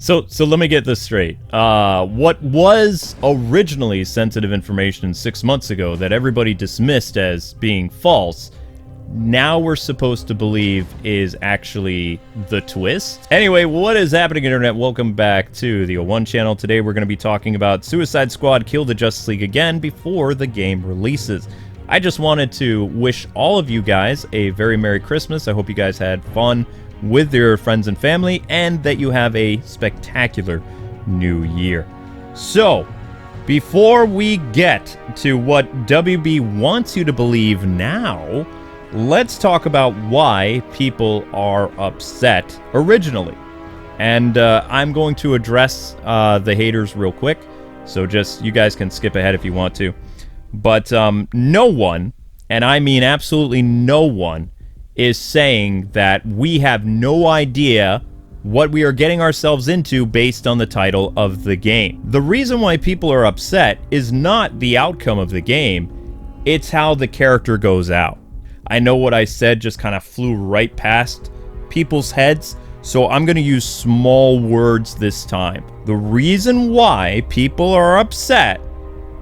So let me get this straight. What was originally sensitive information 6 months ago that everybody dismissed as being false, now we're supposed to believe is actually the twist? Anyway, what is happening, Internet? Welcome back to the O1 channel. Today we're going to be talking about Suicide Squad Kill the Justice League again before the game releases. I just wanted to wish all of you guys a very Merry Christmas. I hope you guys had fun with your friends and family, and that you have a spectacular new year. So, before we get to what WB wants you to believe now, let's talk about why people are upset originally. And I'm going to address the haters real quick, so just you guys can skip ahead if you want to. But no one, and I mean absolutely no one, is saying that we have no idea what we are getting ourselves into based on the title of the game. The reason why people are upset is not the outcome of the game, it's how the character goes out. I know what I said just kind of flew right past people's heads, so I'm going to use small words this time. The reason why people are upset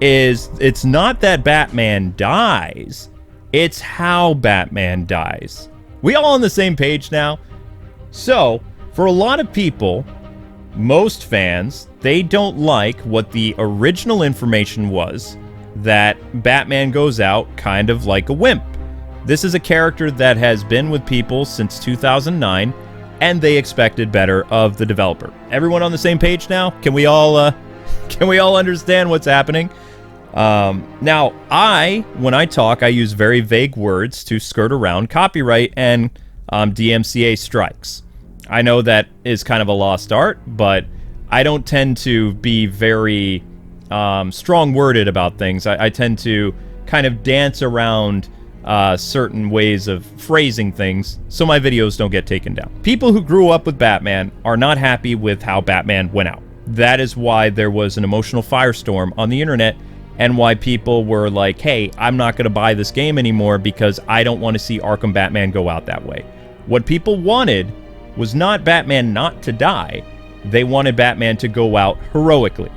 is it's not that Batman dies, it's how Batman dies. We all on the same page now? So, for a lot of people, most fans, they don't like what the original information was, that Batman goes out kind of like a wimp. This is a character that has been with people since 2009, and they expected better of the developer. Everyone on the same page now? Can we all understand what's happening? Now, when I talk, I use very vague words to skirt around copyright and DMCA strikes. I know that is kind of a lost art, but I don't tend to be very strong-worded about things. I tend to kind of dance around certain ways of phrasing things so my videos don't get taken down. People who grew up with Batman are not happy with how Batman went out. That is why there was an emotional firestorm on the internet, and why people were like, hey, I'm not going to buy this game anymore because I don't want to see Arkham Batman go out that way. What people wanted was not Batman not to die. They wanted Batman to go out heroically.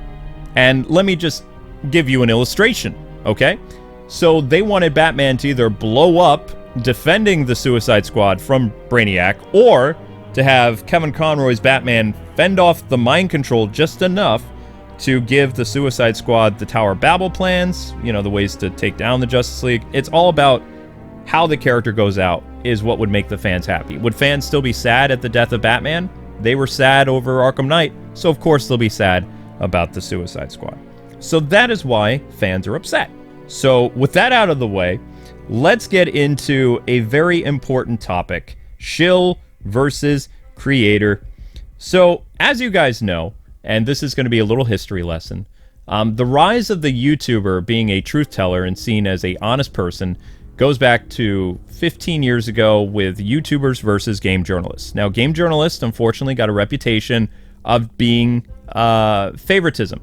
And let me just give you an illustration, okay? So they wanted Batman to either blow up defending the Suicide Squad from Brainiac, or to have Kevin Conroy's Batman fend off the mind control just enough to give the Suicide Squad the Tower of Babel plans, you know, the ways to take down the Justice League. It's all about how the character goes out is what would make the fans happy. Would fans still be sad at the death of Batman? They were sad over Arkham Knight, so of course they'll be sad about the Suicide Squad. So that is why fans are upset. So with that out of the way, let's get into a very important topic: shill versus creator. So as you guys know, and this is going to be a little history lesson, the rise of the YouTuber being a truth teller and seen as a honest person goes back to 15 years ago with YouTubers versus game journalists. Now, game journalists, unfortunately, got a reputation of being favoritism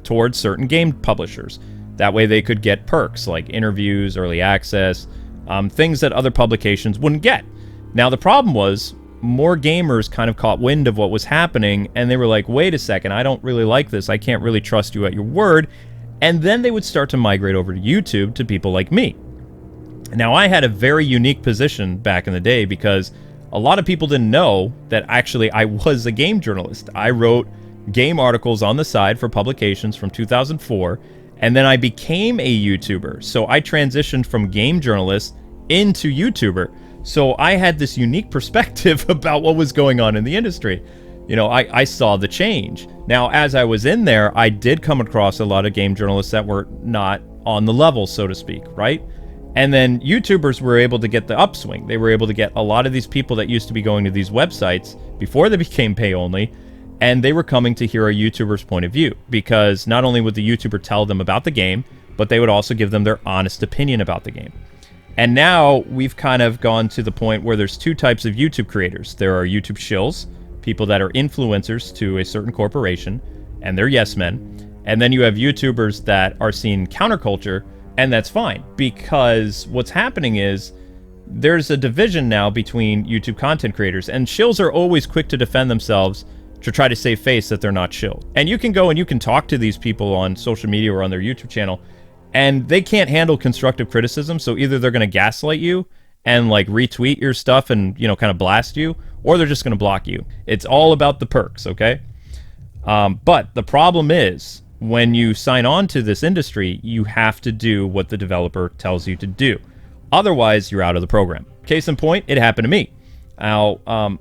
towards certain game publishers. That way they could get perks like interviews, early access, things that other publications wouldn't get. Now, the problem was, more gamers kind of caught wind of what was happening, and they were like, wait a second, I don't really like this, I can't really trust you at your word, and then they would start to migrate over to YouTube to people like me. Now, I had a very unique position back in the day because a lot of people didn't know that actually I was a game journalist. I wrote game articles on the side for publications from 2004, and then I became a YouTuber. So I transitioned from game journalist into YouTuber. So I had this unique perspective about what was going on in the industry. You know, I saw the change. Now, as I was in there, I did come across a lot of game journalists that were not on the level, so to speak, right? And then YouTubers were able to get the upswing. They were able to get a lot of these people that used to be going to these websites before they became pay only, and they were coming to hear a YouTuber's point of view, because not only would the YouTuber tell them about the game, but they would also give them their honest opinion about the game. And now we've kind of gone to the point where there's two types of YouTube creators. There are YouTube shills, people that are influencers to a certain corporation, and they're yes men. And then you have YouTubers that are seeing counterculture, and that's fine, because what's happening is there's a division now between YouTube content creators, and shills are always quick to defend themselves to try to save face that they're not shilled. And you can go and you can talk to these people on social media or on their YouTube channel, and they can't handle constructive criticism, so either they're going to gaslight you and like retweet your stuff and, you know, kind of blast you, or they're just going to block you. It's all about the perks, okay? But the problem is, when you sign on to this industry, you have to do what the developer tells you to do. Otherwise, you're out of the program. Case in point, it happened to me. Now,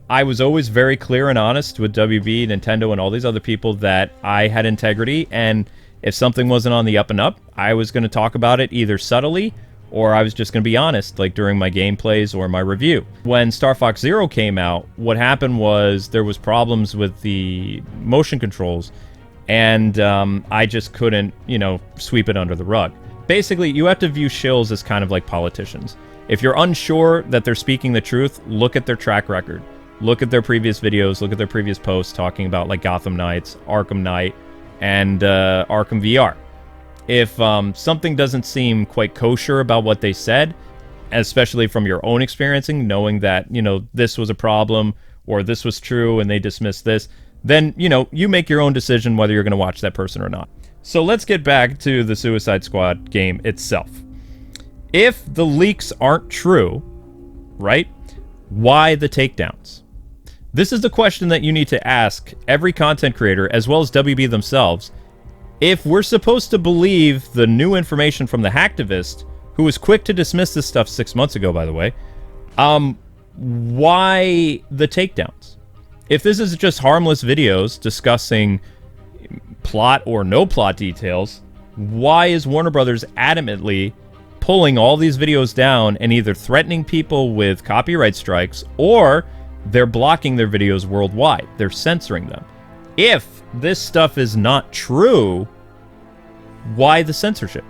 I was always very clear and honest with WB, Nintendo, and all these other people that I had integrity, and if something wasn't on the up and up, I was going to talk about it either subtly, or I was just going to be honest, like during my gameplays or my review. When Star Fox Zero came out, what happened was there was problems with the motion controls, and I just couldn't, you know, sweep it under the rug. Basically, you have to view shills as kind of like politicians. If you're unsure that they're speaking the truth, look at their track record. Look at their previous videos, look at their previous posts talking about like Gotham Knights, Arkham Knight, and Arkham VR. If something doesn't seem quite kosher about what they said, especially from your own experiencing, knowing that, you know, this was a problem or this was true and they dismissed this, then, you know, you make your own decision whether you're going to watch that person or not. So let's get back to the Suicide Squad game itself. If the leaks aren't true, right, why the takedowns? This is the question that you need to ask every content creator, as well as WB themselves. If we're supposed to believe the new information from the hacktivist, who was quick to dismiss this stuff 6 months ago, by the way, why the takedowns? If this is just harmless videos discussing plot or no plot details, why is Warner Brothers adamantly pulling all these videos down and either threatening people with copyright strikes, or they're blocking their videos worldwide? They're censoring them. If this stuff is not true, why the censorship?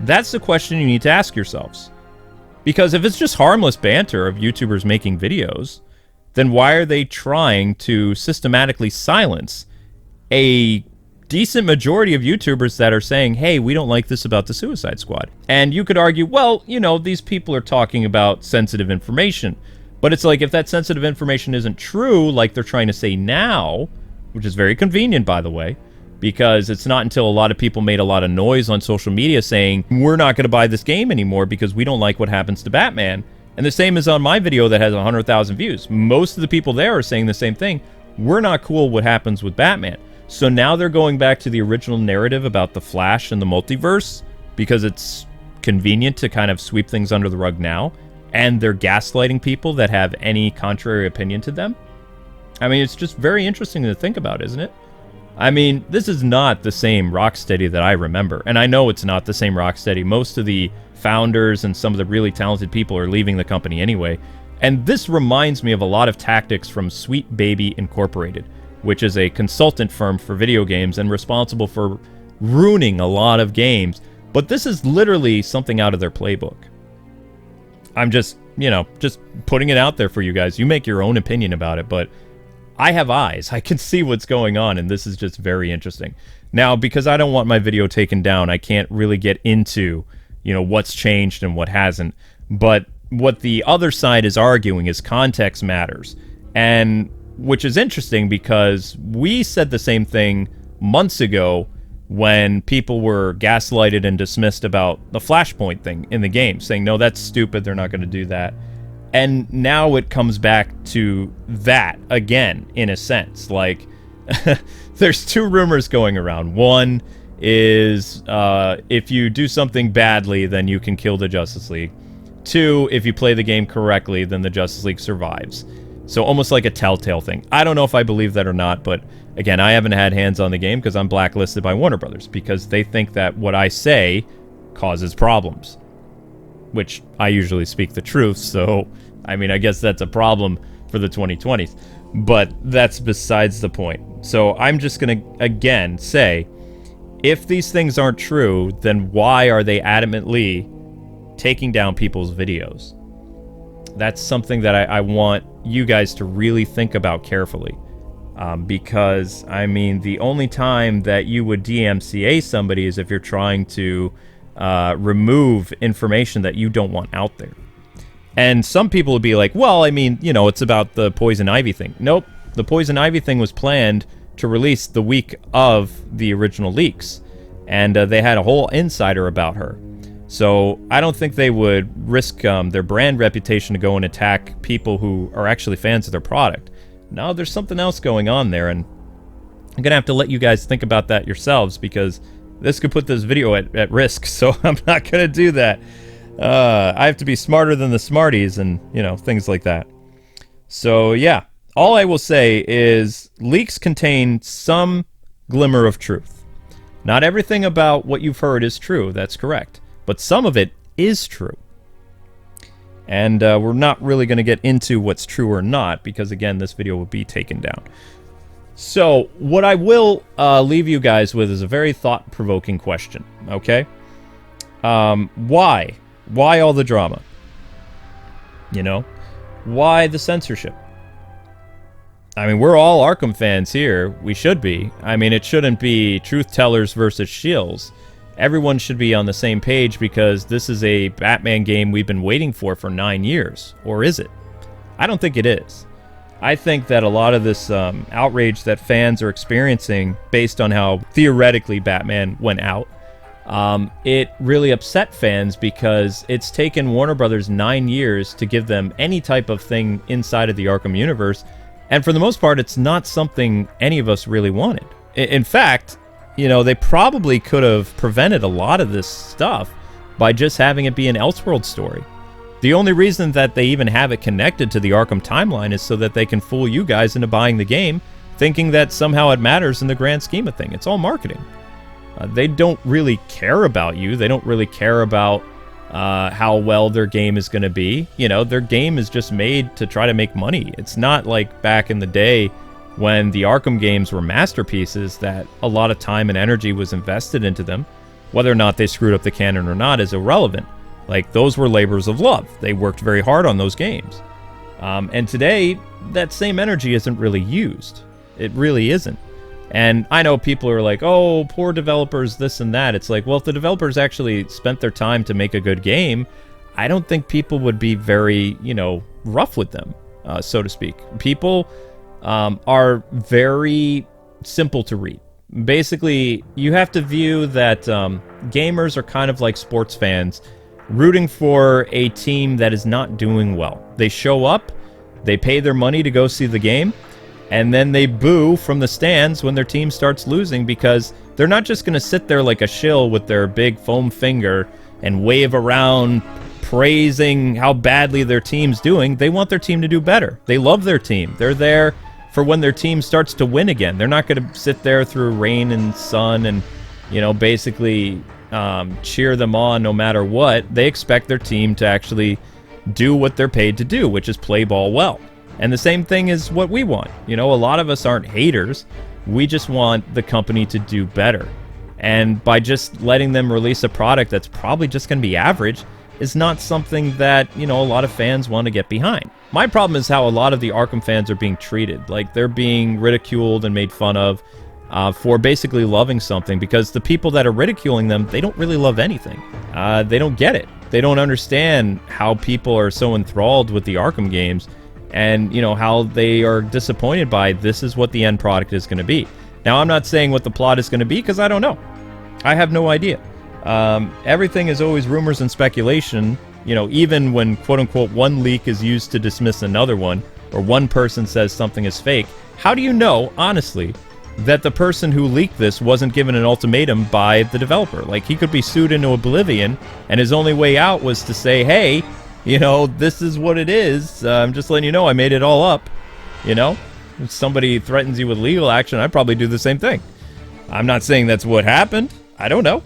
That's the question you need to ask yourselves. Because if it's just harmless banter of YouTubers making videos, then why are they trying to systematically silence a decent majority of YouTubers that are saying, hey, we don't like this about the Suicide Squad? And you could argue, well, you know, these people are talking about sensitive information. But it's like, if that sensitive information isn't true, like they're trying to say now, which is very convenient, by the way, because it's not until a lot of people made a lot of noise on social media saying, we're not going to buy this game anymore because we don't like what happens to Batman. And the same is on my video that has 100,000 views. Most of the people there are saying the same thing. We're not cool what happens with Batman. So now they're going back to the original narrative about the Flash and the multiverse because it's convenient to kind of sweep things under the rug now. And they're gaslighting people that have any contrary opinion to them. I mean, it's just very interesting to think about, isn't it? I mean, this is not the same Rocksteady that I remember. And I know it's not the same Rocksteady. Most of the founders and some of the really talented people are leaving the company anyway. And this reminds me of a lot of tactics from Sweet Baby Incorporated, which is a consultant firm for video games and responsible for ruining a lot of games. But this is literally something out of their playbook. I'm just, you know, just putting it out there for you guys. You make your own opinion about it, but I have eyes. I can see what's going on, and this is just very interesting. Now, because I don't want my video taken down, I can't really get into, you know, what's changed and what hasn't. But what the other side is arguing is context matters. And which is interesting because we said the same thing months ago when people were gaslighted and dismissed about the Flashpoint thing in the game, saying, no, that's stupid, they're not going to do that. And now it comes back to that again, in a sense. Like, there's two rumors going around. One is if you do something badly, then you can kill the Justice League. Two, if you play the game correctly, then the Justice League survives. So almost like a telltale thing. I don't know if I believe that or not, but again, I haven't had hands on the game because I'm blacklisted by Warner Brothers because they think that what I say causes problems, which I usually speak the truth. So, I mean, I guess that's a problem for the 2020s, but that's besides the point. So I'm just going to, again, say, if these things aren't true, then why are they adamantly taking down people's videos? That's something that I want you guys to really think about carefully. Because, I mean, the only time that you would DMCA somebody is if you're trying to remove information that you don't want out there. And some people would be like, well, I mean, you know, it's about the poison ivy thing. Nope. The Poison Ivy thing was planned to release the week of the original leaks, and they had a whole insider about her. So I don't think they would risk their brand reputation to go and attack people who are actually fans of their product. No, there's something else going on there, and I'm gonna have to let you guys think about that yourselves, because this could put this video at risk, so I'm not gonna do that. I have to be smarter than the smarties and, you know, things like that. So yeah, all I will say is leaks contain some glimmer of truth. Not everything about what you've heard is true, that's correct. But some of it is true. And we're not really going to get into what's true or not, because again, this video will be taken down. So what I will leave you guys with is a very thought-provoking question, okay? Why? Why all the drama? You know? Why the censorship? I mean, we're all Arkham fans here. We should be. I mean, it shouldn't be truth tellers versus shills. Everyone should be on the same page, because this is a Batman game we've been waiting for 9 years. Or is it? I don't think it is. I think that a lot of this outrage that fans are experiencing based on how theoretically Batman went out, it really upset fans, because it's taken Warner Brothers 9 years to give them any type of thing inside of the Arkham universe, and for the most part, it's not something any of us really wanted. In fact, you know, they probably could have prevented a lot of this stuff by just having it be an Elseworld story. The only reason that they even have it connected to the Arkham timeline is so that they can fool you guys into buying the game, thinking that somehow it matters in the grand scheme of things. It's all marketing. They don't really care about you. They don't really care about how well their game is going to be. You know, their game is just made to try to make money. It's not like back in the day when the Arkham games were masterpieces that a lot of time and energy was invested into them. Whether or not they screwed up the canon or not is irrelevant. Like, those were labors of love. They worked very hard on those games. And today, that same energy isn't really used. It really isn't. And I know people are like, oh, poor developers, this and that. It's like, well, if the developers actually spent their time to make a good game, I don't think people would be very, you know, rough with them, so to speak. People are very simple to read. Basically, you have to view that gamers are kind of like sports fans rooting for a team that is not doing well. They show up, they pay their money to go see the game, and then they boo from the stands when their team starts losing, because they're not just going to sit there like a shill with their big foam finger and wave around praising how badly their team's doing. They want their team to do better. They love their team. They're there for when their team starts to win again. They're not going to sit there through rain and sun and, you know, basically cheer them on no matter what. They expect their team to actually do what they're paid to do, which is play ball well. And the same thing is what we want. You know, a lot of us aren't haters. We just want the company to do better. And by just letting them release a product that's probably just going to be average is not something that, you know, a lot of fans want to get behind. My problem is how a lot of the Arkham fans are being treated. Like, they're being ridiculed and made fun of for basically loving something, because the people that are ridiculing them, they don't really love anything. They don't get it. They don't understand how people are so enthralled with the Arkham games, and, you know, how they are disappointed by this is what the end product is going to be. Now, I'm not saying what the plot is going to be, because I don't know. I have no idea. Everything is always rumors and speculation, you know, even when, quote-unquote, one leak is used to dismiss another one, or one person says something is fake. How do you know, honestly, that the person who leaked this wasn't given an ultimatum by the developer? Like, he could be sued into oblivion, and his only way out was to say, hey, you know, this is what it is. I'm just letting you know I made it all up. You know, if somebody threatens you with legal action, I'd probably do the same thing. I'm not saying that's what happened. I don't know.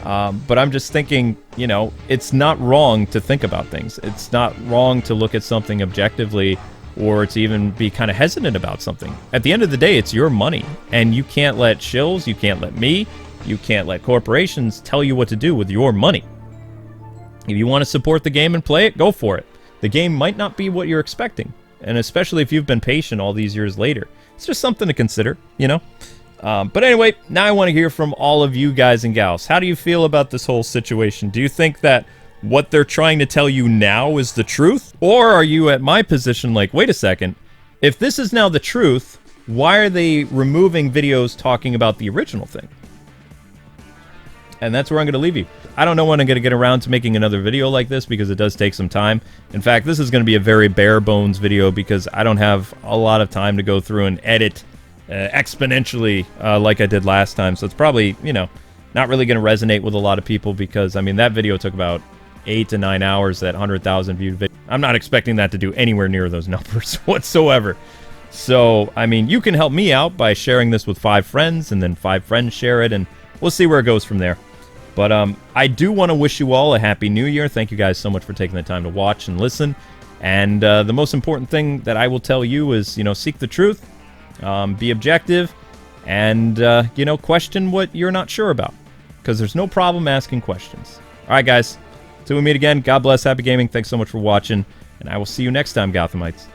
But I'm just thinking, you know, it's not wrong to think about things. It's not wrong to look at something objectively, or to even be kind of hesitant about something. At the end of the day, it's your money, and you can't let shills, you can't let me, you can't let corporations tell you what to do with your money. If you want to support the game and play it, go for it. The game might not be what you're expecting, and especially if you've been patient all these years later. It's just something to consider, you know? But anyway, now I want to hear from all of you guys and gals. How do you feel about this whole situation? Do you think that what they're trying to tell you now is the truth? Or are you at my position like, wait a second, If this is now the truth, why are they removing videos talking about the original thing? And that's where I'm going to leave you. I don't know when I'm going to get around to making another video like this because it does take some time. In fact, this is going to be a very bare bones video because I don't have a lot of time to go through and edit exponentially like I did last time. So it's probably, you know, not really going to resonate with a lot of people because, I mean, that video took about 8 to 9 hours, that 100,000 viewed video. I'm not expecting that to do anywhere near those numbers whatsoever. So, I mean, you can help me out by sharing this with 5 friends, and then 5 friends share it, and we'll see where it goes from there. But I do want to wish you all a Happy New Year. Thank you guys so much for taking the time to watch and listen. And the most important thing that I will tell you is, you know, seek the truth, be objective, and, you know, question what you're not sure about. Because there's no problem asking questions. All right, guys. Till we meet again, God bless, happy gaming. Thanks so much for watching, and I will see you next time, Gothamites.